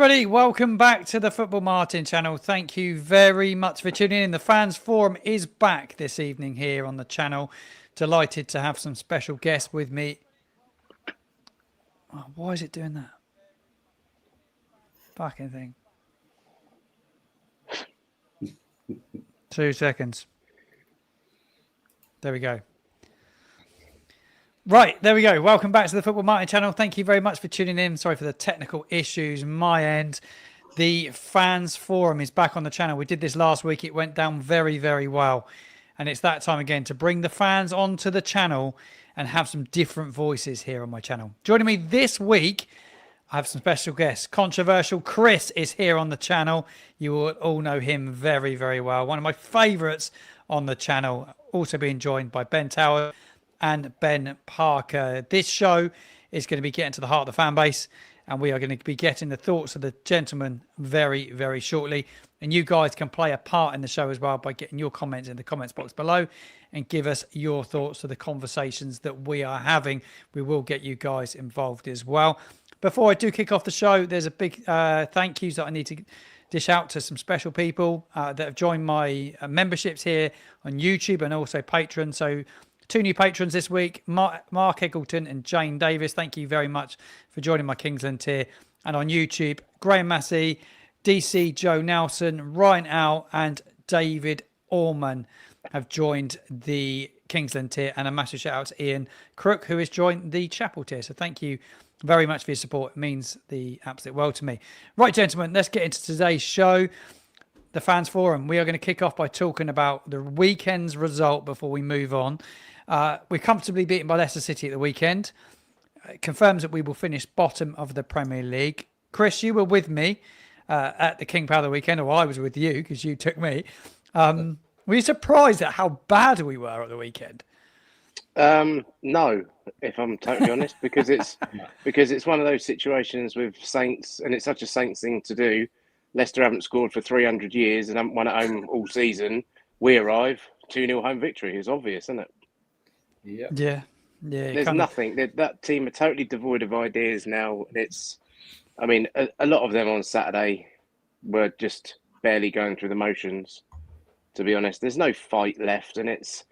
everybody, welcome back to the Football Martin channel. Thank you very much for tuning in. The Fans Forum is back this evening here on the channel. Delighted to have some special guests with me. Oh, why is it doing that? Fucking thing. 2 seconds. There we go. Right, there we go. Welcome back to the Football Martin channel. Thank you very much for tuning in. Sorry for the technical issues my end. The Fans Forum is back on the channel. We did this last week. It went down very, very well. And it's that time again to bring the fans onto the channel and have some different voices here on my channel. Joining me this week, I have some special guests. Controversial Chris is here on the channel. You will all know him very, very well. One of my favourites on the channel. Also being joined by Ben Tower and Ben Parker. This show is going to be getting to the heart of the fan base, and we are going to be getting the thoughts of the gentlemen very, very shortly. And you guys can play a part in the show as well by getting your comments in the comments box below and give us your thoughts of the conversations that we are having. We will get you guys involved as well. Before I do kick off the show, there's a big thank yous that I need to dish out to some special people that have joined my memberships here on YouTube and also Patreon. So 2 new patrons this week, Mark Eggleton and Jane Davis. Thank you very much for joining my Kingsland tier. And on YouTube, Graham Massey, DC Joe Nelson, Ryan Owl and David Orman have joined the Kingsland tier. And a massive shout out to Ian Crook, who has joined the Chapel tier. So thank you very much for your support. It means the absolute world to me. Right, gentlemen, let's get into today's show. The Fans Forum. We are going to kick off by talking about the weekend's result before we move on. We're comfortably beaten by Leicester City at the weekend. It confirms that we will finish bottom of the Premier League. Chris, you were with me at the King Power the weekend, or I was with you because you took me. Were you surprised at how bad we were at the weekend? No, if I'm totally honest, because it's one of those situations with Saints, and it's such a Saints thing to do. Leicester haven't scored for 300 years and haven't won at home all season. We arrive 2-0 home victory. It's obvious, isn't it? Yeah. There's nothing. That team are totally devoid of ideas now. A lot of them on Saturday were just barely going through the motions. To be honest, there's no fight left, and it's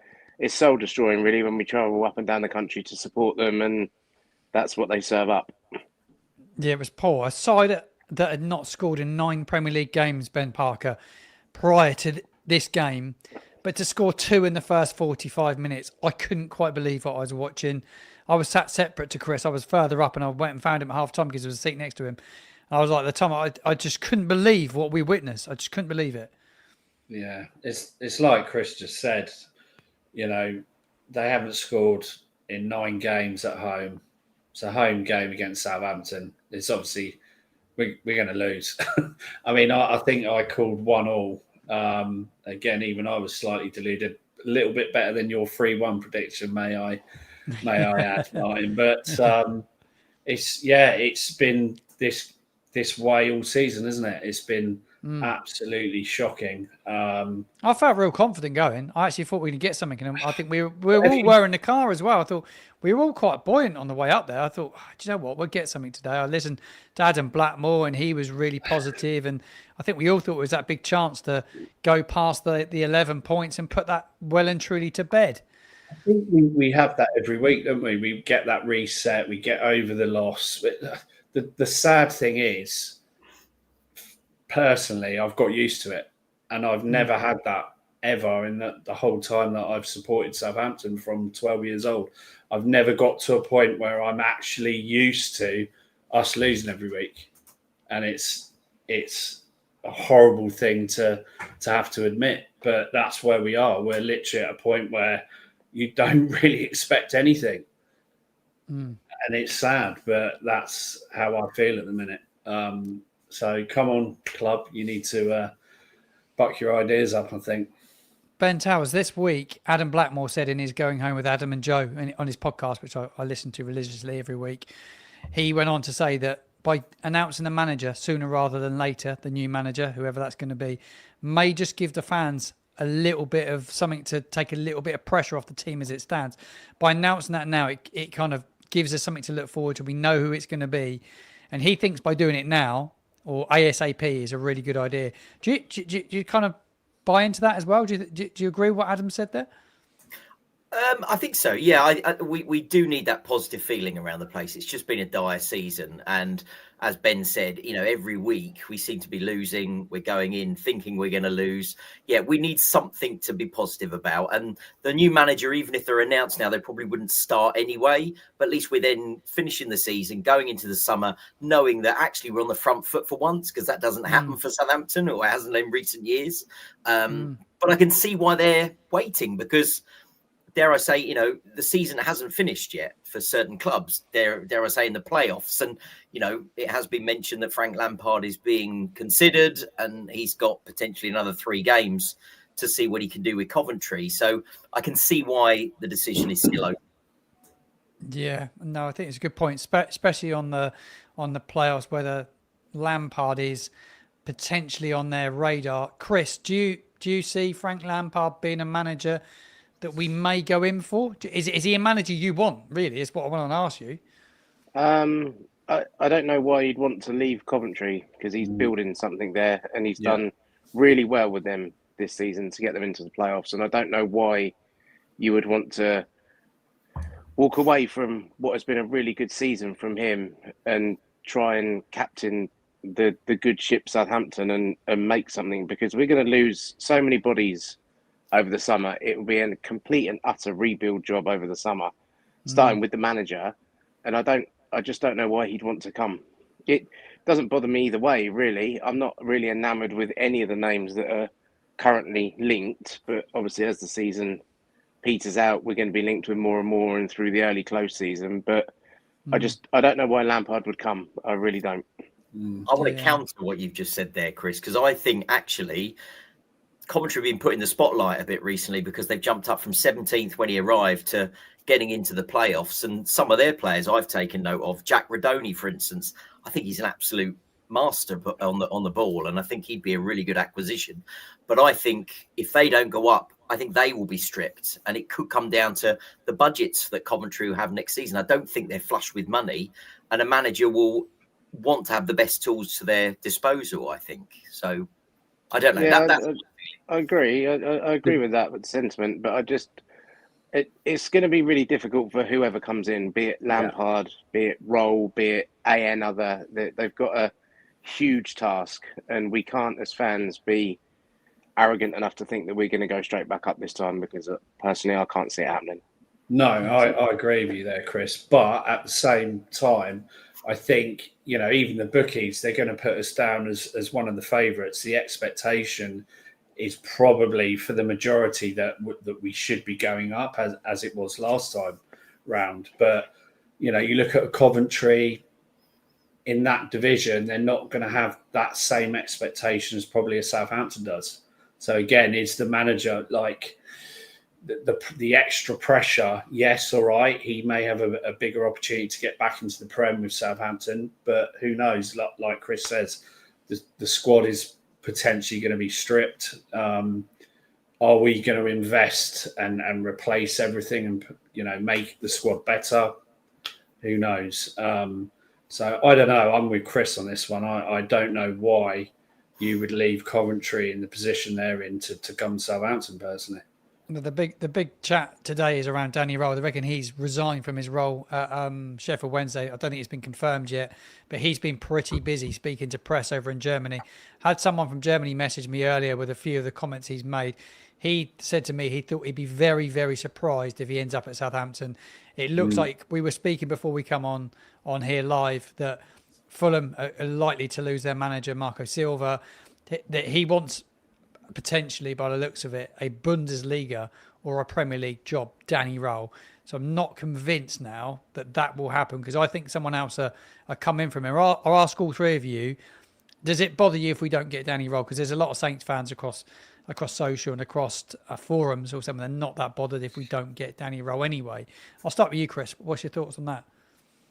soul destroying really when we travel up and down the country to support them, and that's what they serve up. Yeah, it was poor. A side that had not scored in 9 Premier League games, Ben Parker, prior to this game. But to score 2 in the first 45 minutes, I couldn't quite believe what I was watching. I was sat separate to Chris. I was further up and I went and found him at half time because there was a seat next to him. And I was like, at the time, I just couldn't believe what we witnessed. I just couldn't believe it. Yeah, it's like Chris just said, you know, they haven't scored in 9 games at home. It's a home game against Southampton. It's obviously, we're going to lose. I mean, I think I called 1-1. Again, even I was slightly deluded. A little bit better than your 3-1 prediction, may I add, Martin. But it's been this way all season, isn't it? It's been absolutely shocking. I felt real confident going. I actually thought we could get something, and I think we all were in the car as well. I thought we were all quite buoyant on the way up there. I thought, do you know what? We'll get something today. I listened to Adam Blackmore, and he was really positive, and I think we all thought it was that big chance to go past the 11 points and put that well and truly to bed. I think we have that every week, don't we? We get that reset. We get over the loss. But the sad thing is, personally, I've got used to it, and I've never had that ever in the whole time that I've supported Southampton from 12 years old. I've never got to a point where I'm actually used to us losing every week, and it's a horrible thing to have to admit, but that's where we are. We're literally at a point where you don't really expect anything, and it's sad, but that's how I feel at the minute. So come on, club. You need to buck your ideas up, I think. Ben Towers, this week, Adam Blackmore said in his Going Home with Adam and Joe on his podcast, which I listen to religiously every week, he went on to say that by announcing the manager sooner rather than later, the new manager, whoever that's going to be, may just give the fans a little bit of something to take a little bit of pressure off the team as it stands. By announcing that now, it kind of gives us something to look forward to. We know who it's going to be. And he thinks by doing it now, or ASAP is a really good idea. Do you kind of buy into that as well? Do you agree with what Adam said there? I think so. Yeah, we do need that positive feeling around the place. It's just been a dire season, and as Ben said, every week we seem to be losing. We're going in thinking we're going to lose. Yeah, we need something to be positive about. And the new manager, even if they're announced now, they probably wouldn't start anyway. But at least we're then finishing the season, going into the summer, knowing that actually we're on the front foot for once, because that doesn't happen for Southampton, or it hasn't in recent years. But I can see why they're waiting, because, dare I say, the season hasn't finished yet for certain clubs. Dare I say, in the playoffs. And, it has been mentioned that Frank Lampard is being considered, and he's got potentially another 3 games to see what he can do with Coventry. So I can see why the decision is still open. Yeah, no, I think it's a good point, especially on the playoffs, whether Lampard is potentially on their radar. Chris, do you see Frank Lampard being a manager that we may go in for? Is he a manager you want, really, is what I want to ask you? I don't know why he'd want to leave Coventry, because he's building something there, and he's done really well with them this season to get them into the playoffs. And I don't know why you would want to walk away from what has been a really good season from him and try and captain the good ship Southampton and make something, because we're going to lose so many bodies over the summer. It will be a complete and utter rebuild job over the summer, starting with the manager. And I just don't know why he'd want to come. It doesn't bother me either way, really. I'm not really enamored with any of the names that are currently linked, but obviously as the season peters out, we're going to be linked with more and more, and through the early close season. But I don't know why Lampard would come. I really don't. I want to counter what you've just said there, Chris, because I think actually Coventry have been put in the spotlight a bit recently, because they've jumped up from 17th when he arrived to getting into the playoffs. And some of their players I've taken note of, Jack Rodoni, for instance, I think he's an absolute master on the ball, and I think he'd be a really good acquisition. But I think if they don't go up, I think they will be stripped, and it could come down to the budgets that Coventry will have next season. I don't think they're flush with money, and a manager will want to have the best tools to their disposal, I think. So I don't know. Yeah, I agree. I agree with that sentiment, but it's going to be really difficult for whoever comes in, be it Lampard, be it Röhl, be it another. They've got a huge task, and we can't, as fans, be arrogant enough to think that we're going to go straight back up this time, because personally, I can't see it happening. No, I agree with you there, Chris. But at the same time, I think, even the bookies, they're going to put us down as one of the favourites. The expectation is probably for the majority that we should be going up as it was last time round. But, you look at a Coventry in that division, they're not going to have that same expectation as probably a Southampton does. So again, is the manager like the extra pressure? Yes, all right. He may have a bigger opportunity to get back into the Prem with Southampton, but who knows? Like Chris says, the squad is potentially going to be stripped. Are we going to invest and replace everything and make the squad better? Who knows? So I don't know. I'm with Chris on this one. I don't know why you would leave Coventry in the position they're in to come to Southampton, personally. The big chat today is around Danny Röhl. They reckon he's resigned from his role at Sheffield Wednesday. I don't think it's been confirmed yet, but he's been pretty busy speaking to press over in Germany. Had someone from Germany message me earlier with a few of the comments he's made. He said to me he thought he'd be very, very surprised if he ends up at Southampton. It looks like we were speaking before we come on here live that Fulham are likely to lose their manager, Marco Silva, that he wants potentially, by the looks of it, a Bundesliga or a Premier League job, Danny Röhl. So I'm not convinced now that will happen, because I think someone else are coming from him. I'll ask all three of you, does it bother you if we don't get Danny Röhl? Because there's a lot of Saints fans across social and across forums or something. They're not that bothered if we don't get Danny Röhl anyway. I'll start with you, Chris. What's your thoughts on that?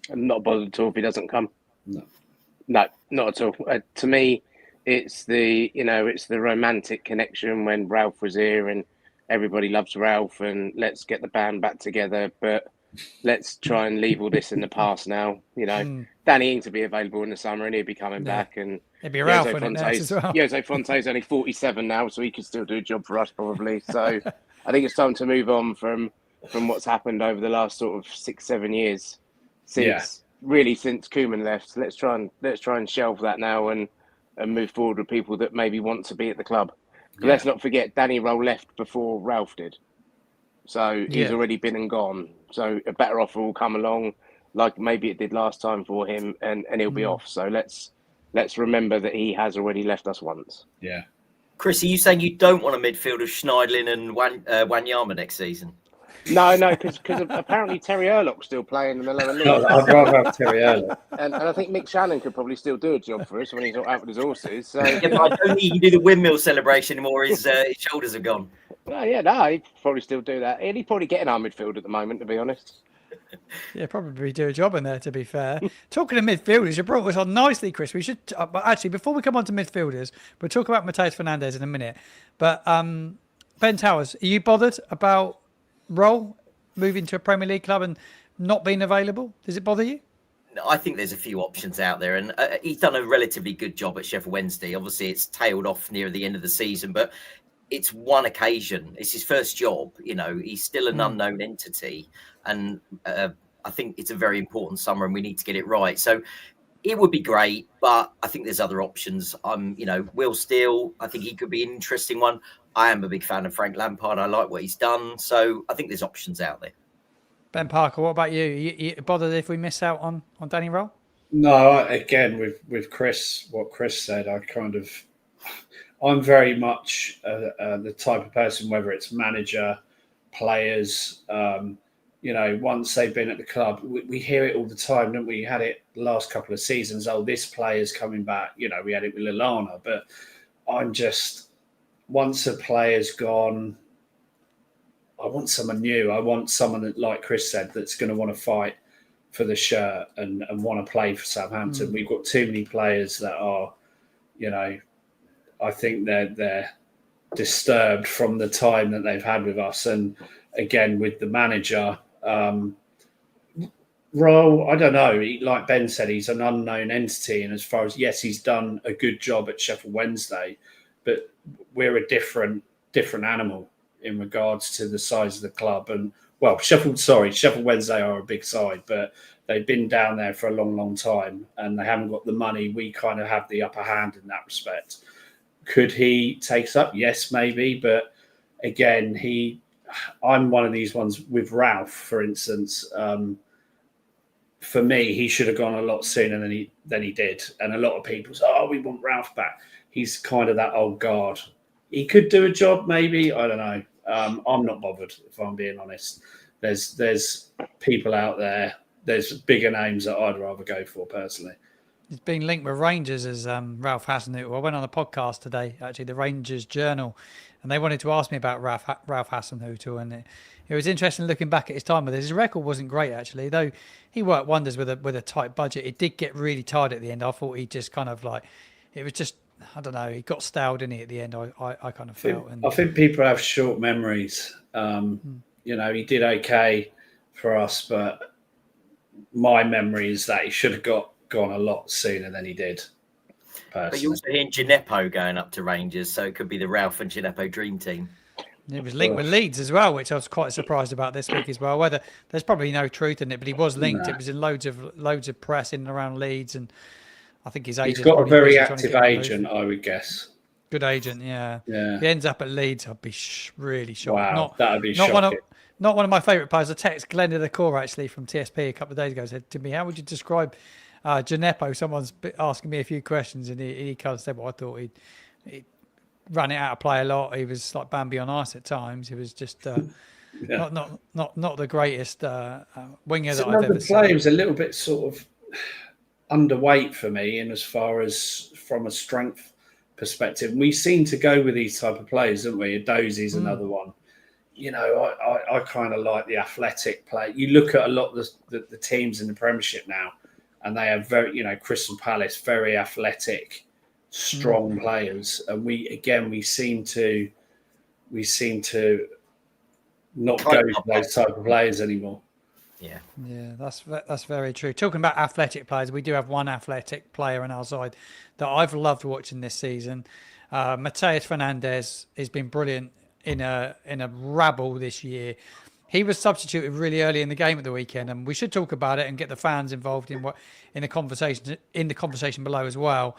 I'm not bothered at all if he doesn't come. No, not at all. To me, it's the romantic connection when Ralph was here, and everybody loves Ralph, and let's get the band back together. But let's try and leave all this in the past now. Danny needs to be available in the summer, and he'll be coming back, and It'd be Ralph in it next as well. Jose Fonte's only 47 now, so he could still do a job for us probably. So I think it's time to move on from what's happened over the last sort of 6-7 years since Koeman left. Let's try and shelve that now and move forward with people that maybe want to be at the club. But let's not forget Danny Röhl left before Ralph did. So he's already been and gone. So a better offer will come along, like maybe it did last time for him, and he'll be off. So let's remember that he has already left us once. Yeah. Chris, are you saying you don't want a midfield of Schneidlin and Wanyama next season? No, because apparently Terry Erlock's still playing in the lower league. I'd rather have Terry Erlock. And I think Mick Shannon could probably still do a job for us when he's not out with his horses. So. Yeah, but I don't think he can do the windmill celebration anymore. His shoulders are gone. He'd probably still do that. He'd probably get in our midfield at the moment, to be honest. Yeah, probably do a job in there, to be fair. Talking of midfielders, you brought us on nicely, Chris. We should, but actually, before we come on to midfielders, we'll talk about Mateus Fernandes in a minute. But Ben Towers, are you bothered about Röhl moving to a Premier League club and not being available? Does it bother you? I think there's a few options out there, and he's done a relatively good job at Sheffield Wednesday. Obviously, it's tailed off near the end of the season, but it's one occasion. It's his first job. He's still an unknown entity, and I think it's a very important summer, and we need to get it right. So it would be great, but I think there's other options. Will Steele, I think he could be an interesting one. I am a big fan of Frank Lampard. I like what he's done. So I think there's options out there. Ben Parker, what about you? You bothered if we miss out on Danny Röhl? No, again, with Chris, what Chris said, I'm very much the type of person, whether it's manager, players, once they've been at the club, we hear it all the time, don't we? We had it the last couple of seasons. Oh, this player's coming back. We had it with Lallana, but I'm just, once a player's gone, I want someone new. I want someone that, like Chris said, that's going to want to fight for the shirt and want to play for Southampton. We've got too many players that are, I think they're disturbed from the time that they've had with us. And again, with the manager, Röhl, I don't know. Like Ben said, he's an unknown entity. And as far as, yes, he's done a good job at Sheffield Wednesday, but we're a different animal in regards to the size of the club. And, well, Sheffield Wednesday are a big side, but they've been down there for a long, long time and they haven't got the money. We kind of have the upper hand in that respect. Could he take us up? Yes, maybe. But again, I'm one of these ones with Ralph, for instance. For me, he should have gone a lot sooner than he did. And a lot of people say, we want Ralph back. He's kind of that old guard. He could do a job, maybe. I don't know. I'm not bothered, if I'm being honest. There's people out there. There's bigger names that I'd rather go for, personally. He's been linked with Rangers as Ralph Hasenhüttl. I went on a podcast today, actually, the Rangers Journal, and they wanted to ask me about Ralph Hasenhüttl, and it was interesting looking back at his time with it. His record wasn't great, actually, though he worked wonders with a tight budget. It did get really tired at the end. I thought he just kind of it was just, I don't know, he got stale, didn't he, at the end, I kind of felt. I think people have short memories. He did okay for us, but my memory is that he should have gone a lot sooner than he did. Personally. But you're also hearing Gineppo going up to Rangers, so it could be the Ralph and Gineppo dream team. It was linked with Leeds as well, which I was quite surprised about this week as well. Whether there's probably no truth in it, but he was linked. It was in loads of press in and around Leeds, and I think his agent. He's got a very active agent, I would guess. Good agent, yeah. If he ends up at Leeds, I'd be really shocked. Wow, that would be shocking. Not one of my favourite players. I text Glenn the Core actually from TSP a couple of days ago. Said to me, "How would you describe Gineppo?" Someone's asking me a few questions, and he kind of said, "Well, I thought he'd run it out of play a lot. He was like Bambi on ice at times. He was just not the greatest winger that I've ever seen." Player was a little bit sort of underweight for me, and as far as from a strength perspective, we seem to go with these type of players, don't we? Dozie's another one. I kind of like the athletic play. You look at a lot of the teams in the Premiership now, and they have very, Crystal Palace, very athletic, strong players, and we seem to not go for those type of players anymore. Yeah. Yeah, that's very true. Talking about athletic players, we do have one athletic player on our side that I've loved watching this season. Mateus Fernandes has been brilliant in a rabble this year. He was substituted really early in the game at the weekend, and we should talk about it and get the fans involved in the conversation below as well.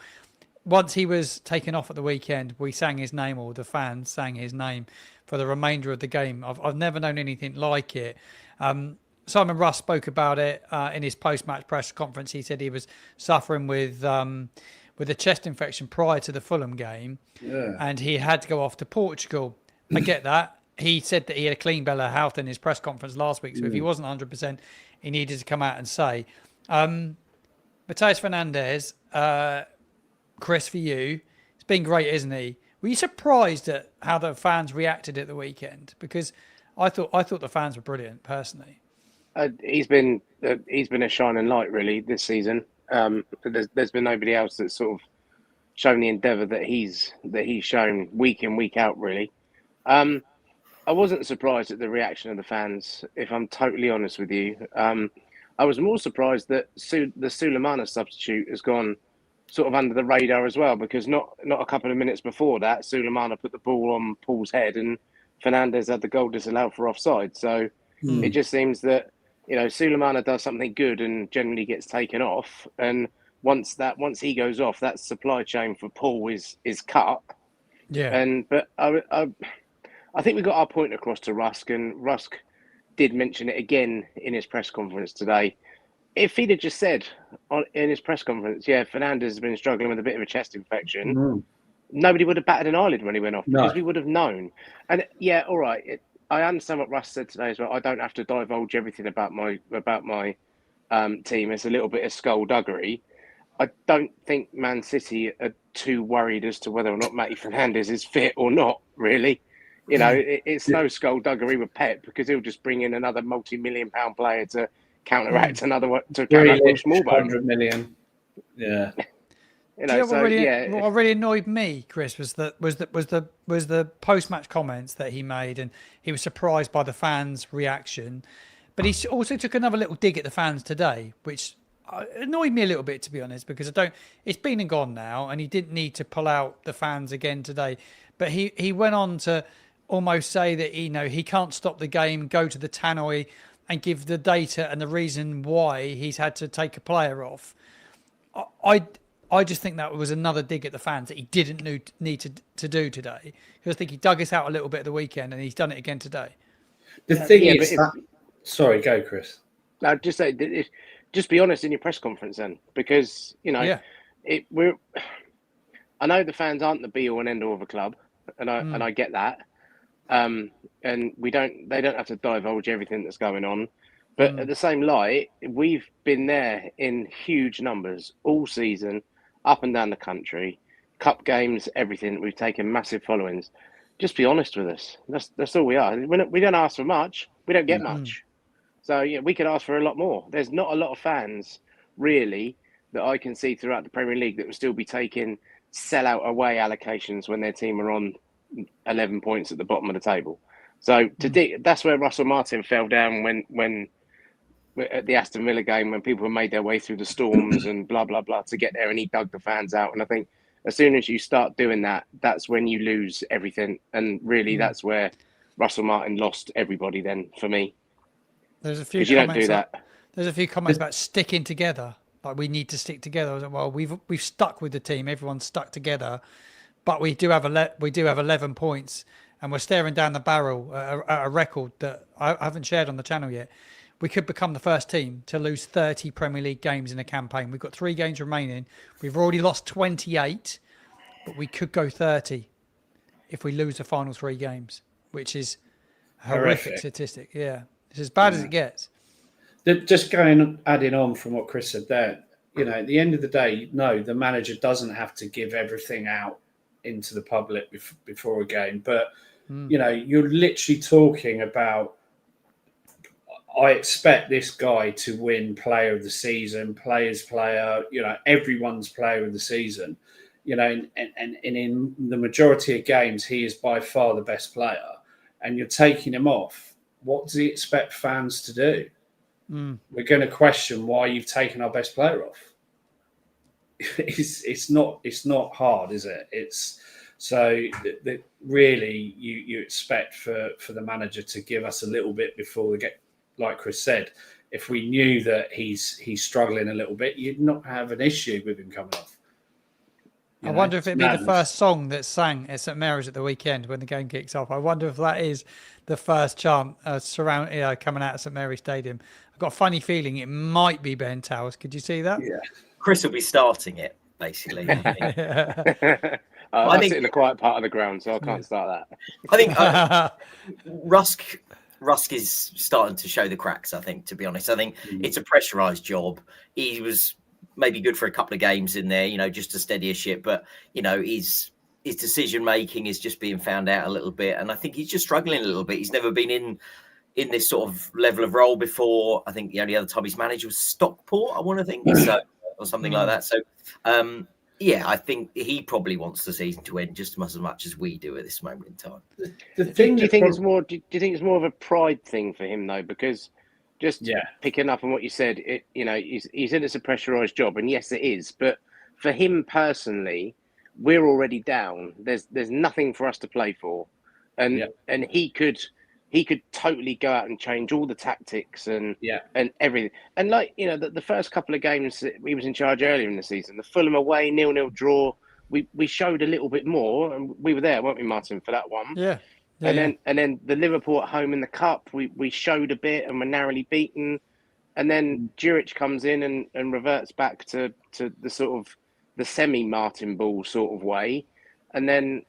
Once he was taken off at the weekend, we sang his name, or the fans sang his name for the remainder of the game. I've never known anything like it. Simon Russ spoke about it in his post-match press conference. He said he was suffering with a chest infection prior to the Fulham game, and he had to go off to Portugal. I get that. He said that he had a clean bill of health in his press conference last week, so if he wasn't 100%, he needed to come out and say. Mateus Fernandes, Chris, for you, it's been great, isn't he? Were you surprised at how the fans reacted at the weekend? Because I thought the fans were brilliant, personally. He's been a shining light really this season. There's been nobody else that's sort of shown the endeavour that he's shown week in, week out. Really, I wasn't surprised at the reaction of the fans. If I'm totally honest with you, I was more surprised that the Sulemana substitute has gone sort of under the radar as well, because not a couple of minutes before that, Sulemana put the ball on Paul's head and Fernandes had the goal disallowed for offside. So it just seems that, you know, Sulemana does something good and generally gets taken off, and once he goes off, that supply chain for Paul is cut. Yeah. But I think we got our point across to Rusk, and Rusk did mention it again in his press conference today. If he'd have just said in his press conference, yeah, Fernandes has been struggling with a bit of a chest infection, nobody would have batted an eyelid when he went off, because we would have known. And yeah, all right, I understand what Russ said today as well. I don't have to divulge everything about my team. It's a little bit of skullduggery. I don't think Man City are too worried as to whether or not Matty Fernandes is fit or not, really. You know, it's no skullduggery with Pep, because he'll just bring in another multi-million-pound player to counteract another one, to counteract Smallbone. 100 million. Yeah. You know, what really annoyed me, Chris, was the post-match comments that he made, and he was surprised by the fans' reaction. But he also took another little dig at the fans today, which annoyed me a little bit, to be honest, because it's been and gone now, and he didn't need to pull out the fans again today. But he went on to almost say that, you know, he can't stop the game, go to the tannoy and give the data and the reason why he's had to take a player off. I just think that was another dig at the fans that he didn't need to do today. Because I think he dug us out a little bit at the weekend, and he's done it again today. The thing is, sorry, go, Chris. No, just say, just be honest in your press conference then, because, you know, I know the fans aren't the be all and end all of a club, and I get that. And they don't have to divulge everything that's going on. But at the same light, we've been there in huge numbers all season, up and down the country, cup games, everything. We've taken massive followings. Just be honest with us. That's all we are. We don't ask for much. We don't get much. So yeah, we could ask for a lot more. There's not a lot of fans really that I can see throughout the Premier League that will still be taking sell-out away allocations when their team are on 11 points at the bottom of the table. So that's where Russell Martin fell down when at the Aston Villa game, when people made their way through the storms and blah, blah, blah to get there, and he dug the fans out. And I think as soon as you start doing that, that's when you lose everything. And really, that's where Russell Martin lost everybody then, for me. There's a few comments. You don't do that. There's a few comments about sticking together. Like, we need to stick together. I was like, well, we've stuck with the team. Everyone's stuck together. But we do have 11 points, and we're staring down the barrel at a record that I haven't shared on the channel yet. We could become the first team to lose 30 Premier League games in a campaign. We've got 3 games remaining. We've already lost 28, but we could go 30 if we lose the final 3 games, which is a horrific statistic. Yeah, it's as bad as it gets. Just adding on from what Chris said there, you know, at the end of the day, no, the manager doesn't have to give everything out into the public before a game. But, you know, you're literally talking about, I expect this guy to win player of the season, players player, you know, everyone's player of the season, you know, and in the majority of games, he is by far the best player, and you're taking him off. What does he expect fans to do? we're going to question why you've taken our best player off. It's not hard, is it? It's so that really you expect for the manager to give us a little bit before we get, like Chris said. If we knew that he's struggling a little bit, you'd not have an issue with him coming off. I wonder if it'd be the first song that's sang at St Mary's at the weekend when the game kicks off. I wonder if that is the first chant coming out of St Mary's Stadium. I've got a funny feeling it might be Ben Towers. Could you see that? Yeah. Chris will be starting it, basically. I sit in the quiet part of the ground, so I can't start that. I think Rusk is starting to show the cracks, I think, to be honest. I think it's a pressurised job. He was maybe good for a couple of games in there, just to steady a ship. But, his decision-making is just being found out a little bit. And I think he's just struggling a little bit. He's never been in this sort of level of role before. I think the only other time he's managed was Stockport, I want to think, or something like that. So, I think he probably wants the season to end just as much as we do at this moment in time. Do you think it's more of a pride thing for him though? Because just picking up on what you said, he's in a pressurised job, and yes, it is. But for him personally, we're already down. There's nothing for us to play for, and he could totally go out and change all the tactics and everything. And the first couple of games that he was in charge earlier in the season, the Fulham away 0-0 draw, we showed a little bit more, and we were there, weren't we, Martin, for that one? Yeah. And then the Liverpool at home in the cup, we showed a bit and were narrowly beaten. And then Juric comes in and reverts back to the sort of the semi-Martin Ball sort of way, and then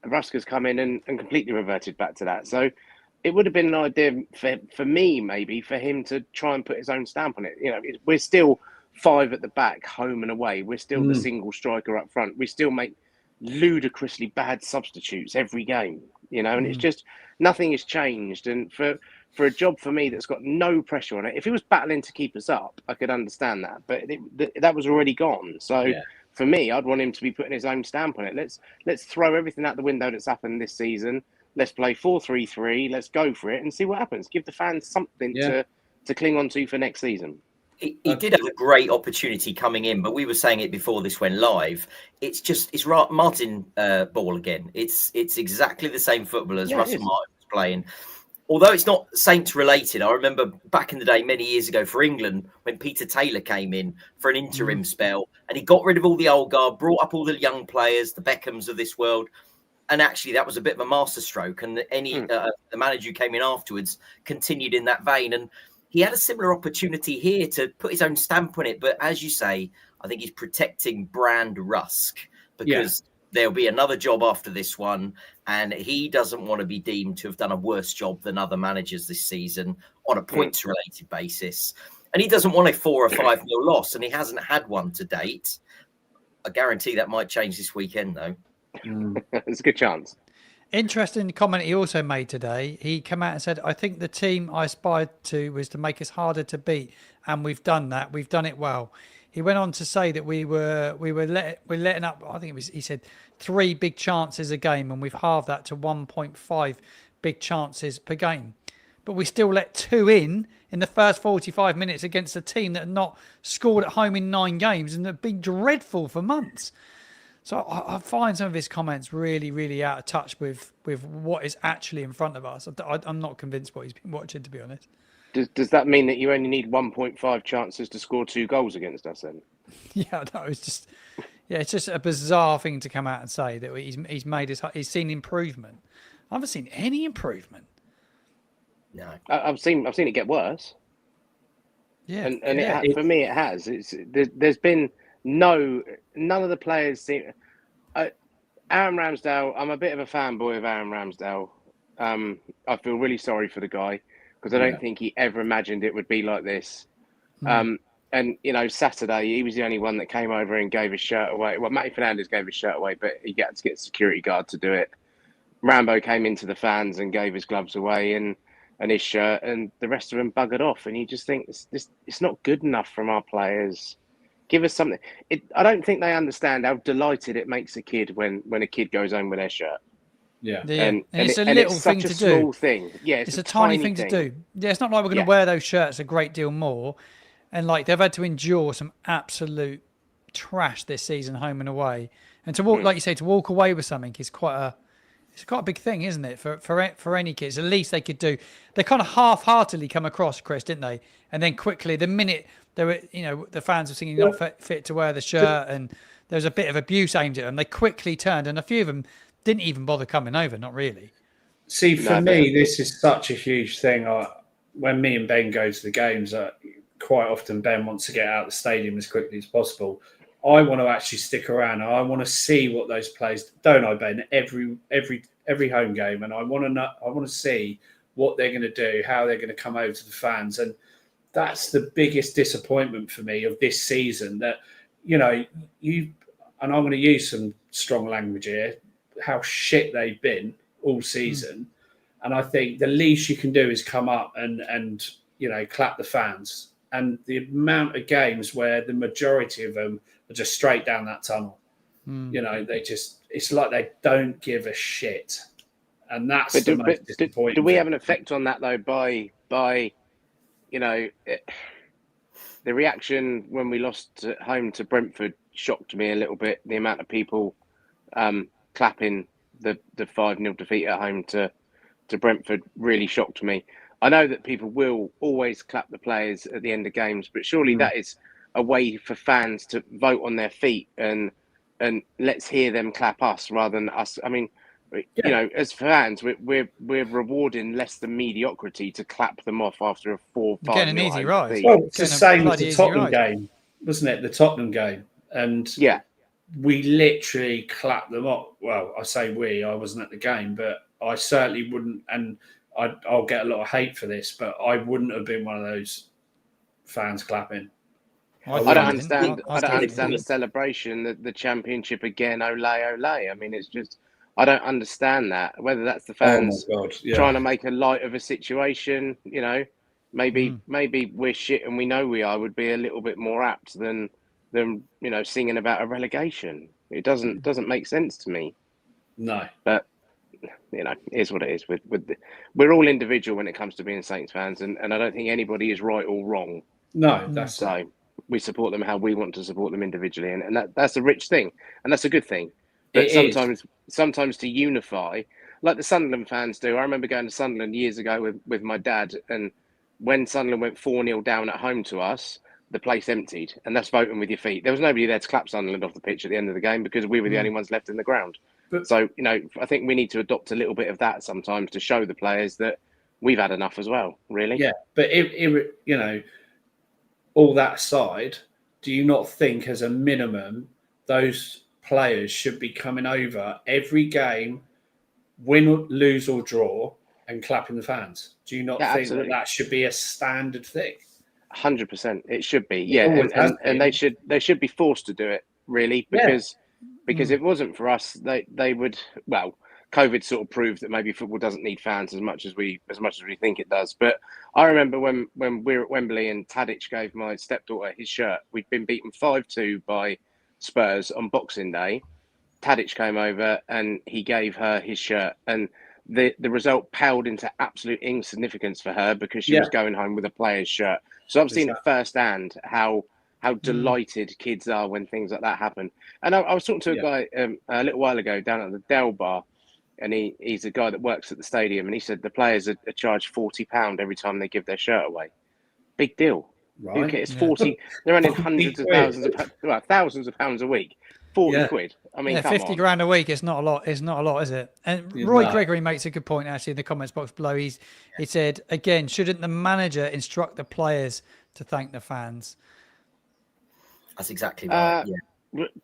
Ruska's come in and completely reverted back to that. So it would have been an idea for me, maybe, for him to try and put his own stamp on it. We're still 5 at the back, home and away. We're still the single striker up front. We still make ludicrously bad substitutes every game, and it's just nothing has changed. And for a job for me that's got no pressure on it, if he was battling to keep us up, I could understand that. But that was already gone. So for me, I'd want him to be putting his own stamp on it. Let's throw everything out the window that's happened this season. Let's play 4-3-3. Let's go for it and see what happens. Give the fans something to cling on to for next season. He did have a great opportunity coming in, but we were saying it before this went live. It's Martin Ball again. It's exactly the same football as Russell Martin was playing. Although it's not Saints related, I remember back in the day, many years ago for England, when Peter Taylor came in for an interim spell, and he got rid of all the old guard, brought up all the young players, the Beckhams of this world. And actually, that was a bit of a masterstroke. And the manager who came in afterwards continued in that vein. And he had a similar opportunity here to put his own stamp on it. But as you say, I think he's protecting brand Rusk, because there'll be another job after this one. And he doesn't want to be deemed to have done a worse job than other managers this season on a points-related basis. And he doesn't want a 4 or 5-0 loss, and he hasn't had one to date. I guarantee that might change this weekend, though. There's a good chance. Interesting comment he also made today. He came out and said, I think the team I aspired to was to make us harder to beat, and we've done that. We've done it well. He went on to say that we're letting up, I think he said 3 big chances a game, and we've halved that to 1.5 big chances per game. But we still let 2 in the first 45 minutes against a team that had not scored at home in 9 games and have been dreadful for months. So I find some of his comments really, really out of touch with what is actually in front of us. I'm not convinced what he's been watching, to be honest. Does that mean that you only need 1.5 chances to score 2 goals against us then? Yeah, no, it's just a bizarre thing to come out and say that he's seen improvement. I haven't seen any improvement. No, I've seen it get worse. Yeah, and for me it has. There's been none of the players seem. Aaron Ramsdale, I'm a bit of a fanboy of Aaron Ramsdale. I feel really sorry for the guy because I don't think he ever imagined it would be like this. And Saturday he was the only one that came over and gave his shirt away. Well, Matty Fernandez gave his shirt away, but he had to get a security guard to do it. Rambo came into the fans and gave his gloves away and his shirt, and the rest of them buggered off. And you just think it's not good enough from our players. Give us something. I don't think they understand how delighted it makes a kid when a kid goes home with their shirt. Yeah. And it's a and little it's thing such a to do. small thing. Yeah, It's a tiny thing to do. Yeah, it's not like we're going to Yeah. wear those shirts a great deal more. And like they've had to endure some absolute trash this season, home and away. And to walk, like you say, to walk away with something is it's quite a big thing, isn't it? For any kids, at least they could do. They kind of half-heartedly come across, Chris, didn't they? And then quickly, the minute they were, the fans were singing "Not fit to wear the shirt," and there was a bit of abuse aimed at them. They quickly turned, and a few of them didn't even bother coming over. Not really. See, for me, this is such a huge thing. When me and Ben go to the games, quite often Ben wants to get out of the stadium as quickly as possible. I want to actually stick around. I want to see what those players, don't I, Ben? Every home game, and I want to know. I want to see what they're going to do, how they're going to come over to the fans, and that's the biggest disappointment for me of this season. That and I'm going to use some strong language here. How shit they've been all season, and I think the least you can do is come up and clap the fans. And the amount of games where the majority of them are just straight down that tunnel. It's like they don't give a shit. And that's the most disappointing. Do we have an effect on that though by the reaction when we lost at home to Brentford shocked me a little bit. The amount of people clapping the 5-0 defeat at home to Brentford really shocked me. I know that people will always clap the players at the end of games, but surely that is a way for fans to vote on their feet and let's hear them clap us rather than us. I mean, as fans, we're rewarding less than mediocrity to clap them off after a 4-5 Getting an easy ride. Well, it's the same as the Tottenham game, wasn't it? The Tottenham game, and we literally clapped them up. Well, I say we. I wasn't at the game, but I certainly wouldn't. And I'll get a lot of hate for this, but I wouldn't have been one of those fans clapping. I don't understand. I don't understand the celebration, the championship again. Ole, ole. I mean, it's just I don't understand that. Whether that's the fans trying to make a light of a situation, maybe we're shit and we know we are. Would be a little bit more apt than singing about a relegation. It doesn't make sense to me. No, but. It is what it is. We're all individual when it comes to being Saints fans, and I don't think anybody is right or wrong. No, that's so. We support them how we want to support them individually, and that's a rich thing, and that's a good thing. But sometimes to unify, like the Sunderland fans do. I remember going to Sunderland years ago with my dad, and when Sunderland went 4-0 down at home to us, the place emptied, and that's voting with your feet. There was nobody there to clap Sunderland off the pitch at the end of the game because we were the only ones left in the ground. So, I think we need to adopt a little bit of that sometimes to show the players that we've had enough as well, really. Yeah, but, all that aside, do you not think as a minimum those players should be coming over every game, win, lose or draw, and clapping the fans? Do you not think that should be a standard thing? 100%. It should be, yeah. And they should be forced to do it, really, because if it wasn't for us, they would. Well, COVID sort of proved that maybe football doesn't need fans as much as we think it does. But I remember when we were at Wembley and Tadic gave my stepdaughter his shirt. We'd been beaten 5-2 by Spurs on Boxing Day. Tadic came over and he gave her his shirt, and the result paled into absolute insignificance for her because she was going home with a player's shirt. So I've seen it firsthand how delighted kids are when things like that happen. And I was talking to a guy a little while ago down at the Dell Bar, and he's a guy that works at the stadium, and he said the players are charged £40 every time they give their shirt away. Big deal. Right. Okay, it's 40. They're earning hundreds of thousands of pounds a week. 40 quid. I mean, 50 grand a week. It's not a lot. It's not a lot, is it? And Roy Gregory makes a good point actually in the comments box below. He said again, shouldn't the manager instruct the players to thank the fans? That's exactly right.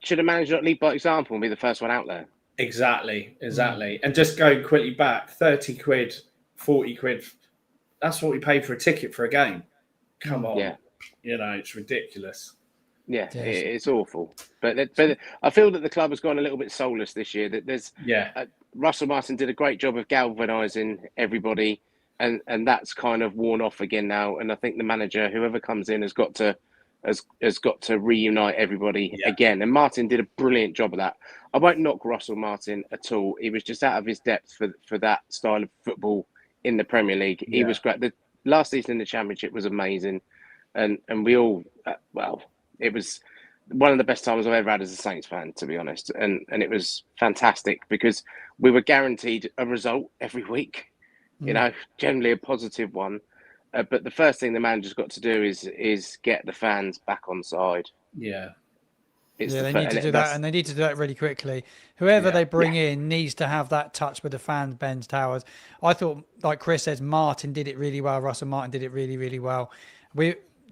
Should a manager not lead by example and be the first one out there? Exactly. And just going quickly back, 30 quid, 40 quid. That's what we pay for a ticket for a game. Come on. Yeah. It's ridiculous. Yeah, it's awful. But I feel that the club has gone a little bit soulless this year. That there's Russell Martin did a great job of galvanising everybody, and that's kind of worn off again now. And I think the manager, whoever comes in, has got to reunite everybody again. And Martin did a brilliant job of that. I won't knock Russell Martin at all. He was just out of his depth for that style of football in the Premier League. He was great. The last season in the Championship was amazing, and we all it was one of the best times I've ever had as a Saints fan, to be honest. And it was fantastic because we were guaranteed a result every week, you know, generally a positive one. But the first thing the manager's got to do is get the fans back on side. Yeah. They need to do that, and they need to do that really quickly. Whoever they bring in needs to have that touch with the fans, Ben Towers. I thought, like Chris says, Martin did it really well. Russell Martin did it really, really well.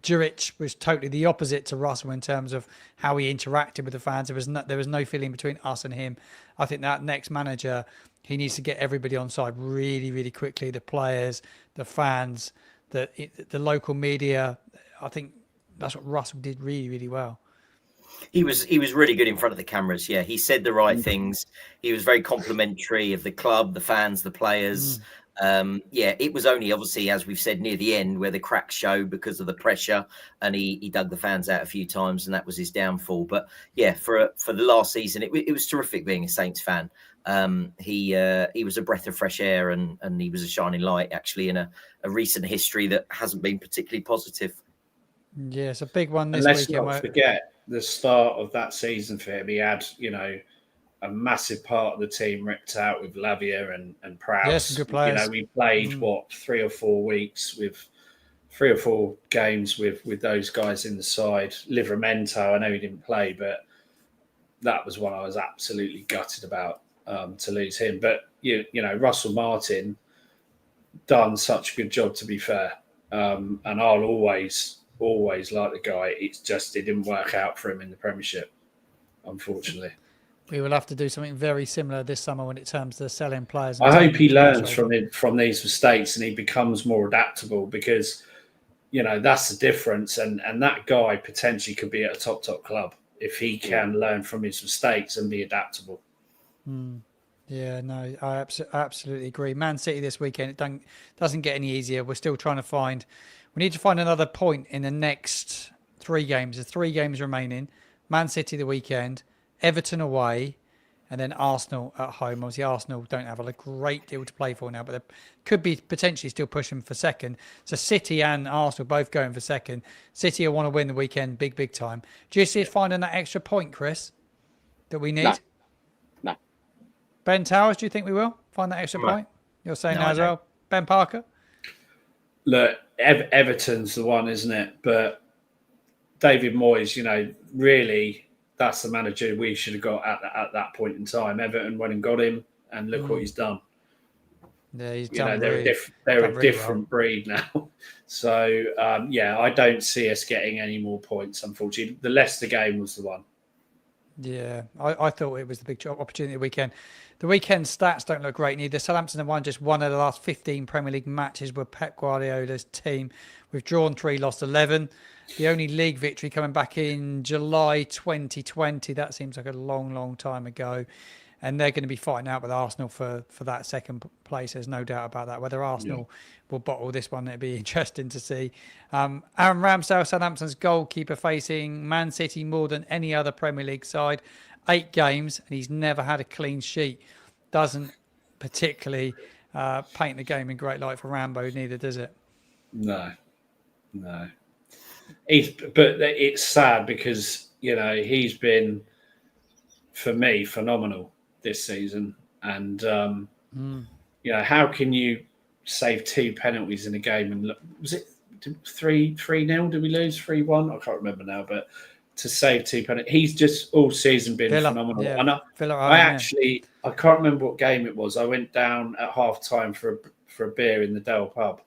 Juric was totally the opposite to Russell in terms of how he interacted with the fans. There was no feeling between us and him. I think that next manager, he needs to get everybody on side really, really quickly. The players, the fans, the local media. I think that's what Russell did really, really well. He was really good in front of the cameras. Yeah, he said the right things. He was very complimentary of the club, the fans, the players. It was only obviously, as we've said, near the end where the cracks showed because of the pressure, and he dug the fans out a few times, and that was his downfall. But yeah, for the last season, it was terrific being a Saints fan. He was a breath of fresh air, and he was a shining light actually in a recent history that hasn't been particularly positive. Yeah, it's a big one this weekend. Let's not forget the start of that season for him. He had, a massive part of the team ripped out with Lavia and Prowse. Yes, good players. We played 3 or 4 weeks with 3 or 4 games with those guys in the side. Livramento, I know he didn't play, but that was one I was absolutely gutted about to lose him. But Russell Martin done such a good job, to be fair, and I'll always like the guy. It didn't work out for him in the Premiership, unfortunately. We will have to do something very similar this summer when it comes to selling players. I hope he learns from these mistakes and he becomes more adaptable, because that's the difference. And that guy potentially could be at a top club if he can learn from his mistakes and be adaptable. Yeah, no, I absolutely agree. Man City this weekend, it doesn't get any easier. We're still trying to we need to find another point in the next 3 games. There's 3 games remaining. Man City the weekend, Everton away, and then Arsenal at home. Obviously, Arsenal don't have a great deal to play for now, but they could be potentially still pushing for second. So City and Arsenal both going for second. City will want to win the weekend, big time. Do you see it finding that extra point, Chris, that we need? No. Ben Towers, do you think we will find that extra point? You're saying as well. Ben Parker? Look, Everton's the one, isn't it? But David Moyes, really, that's the manager we should have got at that point in time. Everton went and got him, and look what he's done. Yeah, he's done. They're a different breed now. So I don't see us getting any more points. Unfortunately, the Leicester game was the one. Yeah, I thought it was the big opportunity of the weekend. The weekend stats don't look great neither. Southampton have won just 1 of the last 15 Premier League matches with Pep Guardiola's team. We've drawn 3, lost 11. The only league victory coming back in July 2020. That seems like a long time ago. And they're going to be fighting out with Arsenal for that second place. There's no doubt about that. Whether Arsenal will bottle this one, it'd be interesting to see. Aaron Ramsdale, Southampton's goalkeeper, facing Man City more than any other Premier League side. 8 games, and he's never had a clean sheet. Doesn't particularly paint the game in great light for Rambo, neither does it? No. But it's sad because, he's been, for me, phenomenal this season. And, how can you save 2 penalties in a game? And look, was it 3-0? Did we lose 3-1? I can't remember now, but to save 2 penalties, he's just all season been phenomenal. Yeah. And I can't remember what game it was. I went down at half time for a beer in the Dale pub.